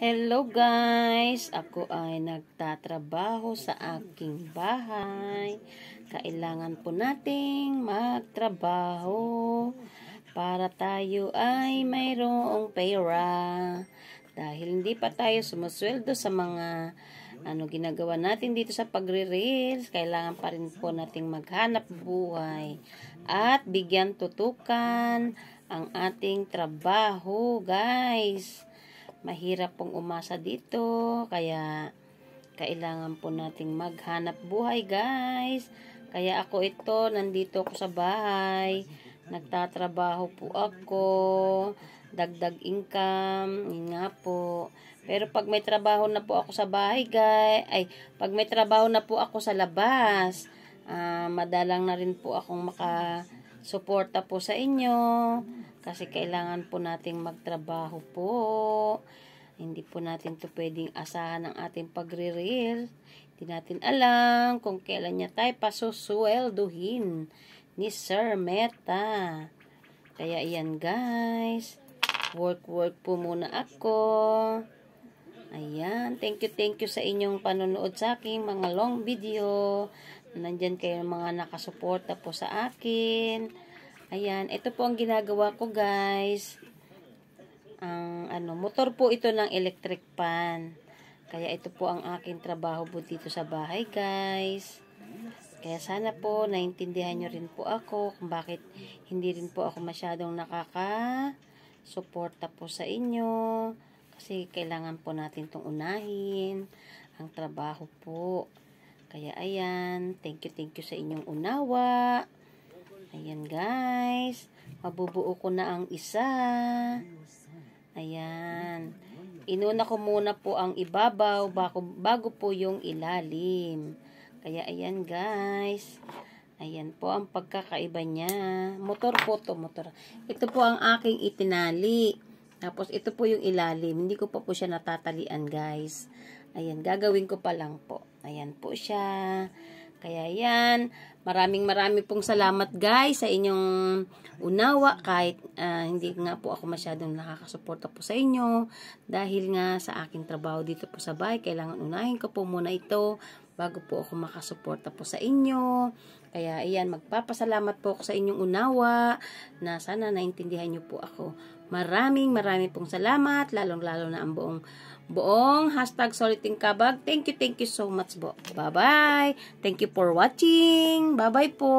Hello guys! Ako ay nagtatrabaho sa aking bahay. Kailangan po nating magtrabaho para tayo ay mayroong pera. Dahil hindi pa tayo sumusweldo sa mga ginagawa natin dito sa pagre-reels, kailangan pa rin po nating maghanap buhay at bigyan tutukan ang ating trabaho, guys. Mahirap pong umasa dito, kaya kailangan po nating maghanap buhay, guys. Kaya ako nandito ako sa bahay, nagtatrabaho po ako, dagdag income, yun nga po. Pero pag may trabaho na po ako sa bahay, guys, pag may trabaho na po ako sa labas, madalang na rin po akong makasuporta po sa inyo. Kasi kailangan po nating magtrabaho po. Hindi po natin to pwedeng asahan ng ating pagre-reel. Hindi natin alam kung kailan niya tayo pasuswelduhin ni Sir Meta. Kaya iyan guys. Work po muna ako. Ayan. Thank you sa inyong panonood sa aking mga long video. Nandyan kayo mga nakasuporta po sa akin. Ayan, ito po ang ginagawa ko guys. Motor po ito ng electric pan. Kaya ito po ang aking trabaho po dito sa bahay guys. Kaya sana po naintindihan nyo rin po ako kung bakit hindi rin po ako masyadong nakaka-suporta po sa inyo. Kasi kailangan po natin itong unahin ang trabaho po. Kaya ayan, thank you sa inyong unawa. Ayan guys, mabubuo ko na ang isa. Ayan. Inuna ko muna po ang ibabaw bago po yung ilalim. Kaya ayan guys. Ayan po ang pagkakaiba niya. Motor po to, motor. Ito po ang aking itinali. Tapos ito po yung ilalim. Hindi ko pa po siya natatalian guys. Ayan, gagawin ko pa lang po. Ayan po siya. Kaya yan, maraming pong salamat guys sa inyong unawa kahit hindi nga po ako masyadong nakakasuporta po sa inyo dahil nga sa aking trabaho dito po sa bahay, kailangan unahin ko po muna ito bago po ako makasuporta po sa inyo. Kaya ayan, magpapasalamat po ako sa inyong unawa na sana naintindihan nyo po ako. Maraming pong salamat, lalong-lalo na ang buong #Solitingkabag. Thank you so much po. Bye-bye. Thank you for watching. Bye-bye po.